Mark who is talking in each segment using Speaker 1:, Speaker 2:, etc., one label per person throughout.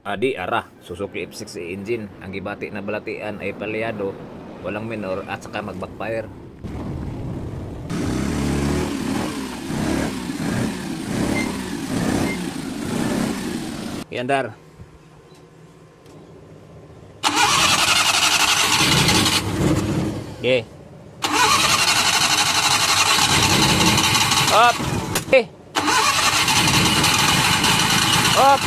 Speaker 1: Adi ara, Suzuki F60 engine. Ang gibati na balatian ay palyado, walang minor at saka mag-backfire. Iandar. Okay. Up. Okay. Up.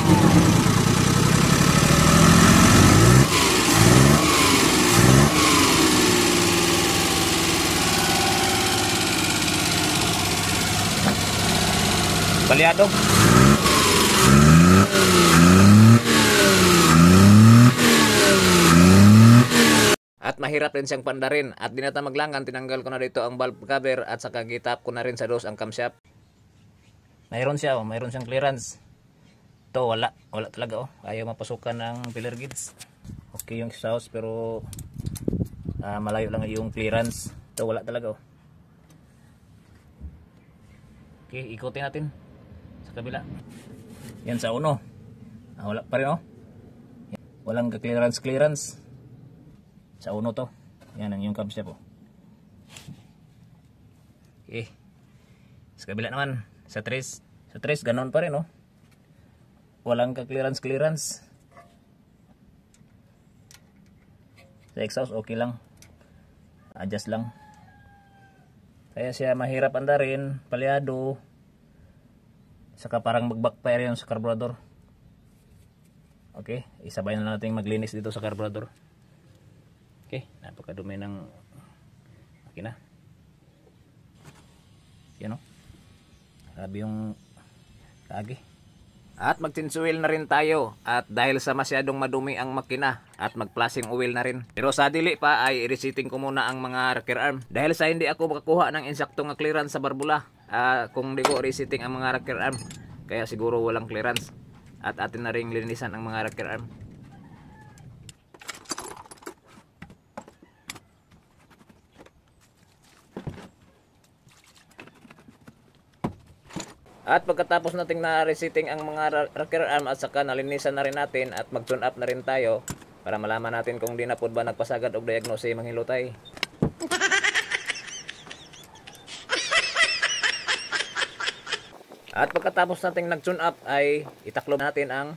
Speaker 1: Palyado. At mahirap rin siyang pandarin. At di na tayo maglangan, tinanggal ko na dito ang valve cover at saka gitap ko na rin sa dos ang camshaft. Mayroon siya, mayroon siyang clearance. Ito wala talaga ayaw mapasukan ng pillar gauge. Okay yung exhaust pero malayo lang yung clearance. Ito wala talaga Okay, ikutin natin sa kabila. Yan sa uno. Wala pa rin Walang clearance. Sa uno to. Yan ang yung camshaft Okay. Sa kabila naman, sa tres ganon pa rin Walang clearance. Sa exhaust okay lang. Adjust lang. Kaya siya mahirap andarin, palyado. Saka parang mag-backfire yung sa carburetor. Okay, isabay na natin maglinis dito sa carburetor. Okay, napakadumi ng makina. Yan Grabe yung kagi. At mag-tinsuil na rin tayo. At dahil sa masyadong madumi ang makina, at mag-flashing oil na rin. Pero sa dili pa ay i-resetting ko muna ang mga rocker arm. Dahil sa hindi ako makakuha ng insaktong clearance sa barbula. Kung di ko resetting ang mga rocker arm, kaya siguro walang clearance. At atin na rin linisan ang mga rocker arm. At pagkatapos nating na-resetting ang mga rocker arm at saka nalinisan na rin natin at mag-tune up na rin tayo para malaman natin kung di na po ba nagpasagad og diagnose manghilutay. At pagkatapos nating nag-tune up ay itaklob natin ang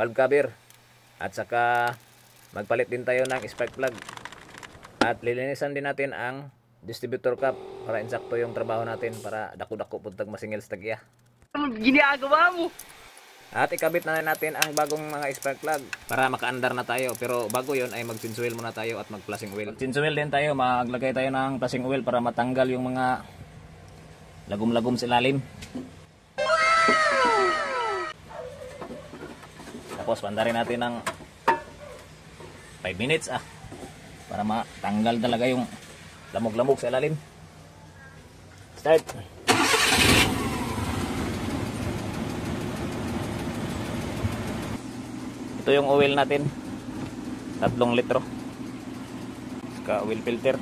Speaker 1: valve cover at saka magpalit din tayo ng spark plug at lilinisan din natin ang distributor cap para insakto yung trabaho natin para dako-dako puntag masingil sa tagya.
Speaker 2: Ano ginagawa mo?
Speaker 1: At ikabit na natin ang bagong mga spark plug para makaandar na tayo. Pero bago yon ay mag-tinsuil muna tayo at mag-flashing oil. Mag-tinsuil din tayo, maglagay tayo ng flashing oil para matanggal yung mga lagom-lagom sa ilalim. Tapos pandarin natin ng 5 minutes para matanggal talaga yung lamog-lamog sa ilalim. Start. Ito yung oil natin. 3 litro. Saka oil filter.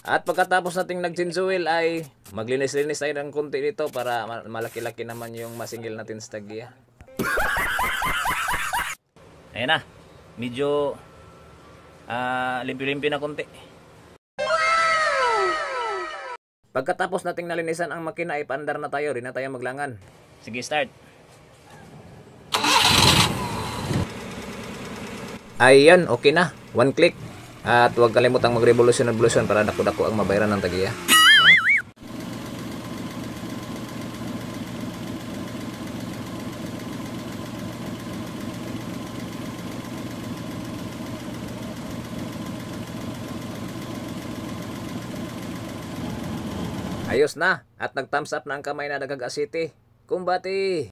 Speaker 1: At pagkatapos nating nag-tinsuil ay maglinis-linis tayo ng konti dito para malaki-laki naman yung masingil natin sa tagya. Ayan na. Medyo limpi-limpi na konti. Pagkatapos nating nalinisan ang makina ay paandar na tayo, rin na tayo maglangan. Sige, start. Ayan, okay na. 1 click. At huwag kalimutang mag-revolution para dako-dako ang mabayaran ng tagiya. Ayos na at nag-thumbs up na ang kamay na nagagasiti. Kumbati!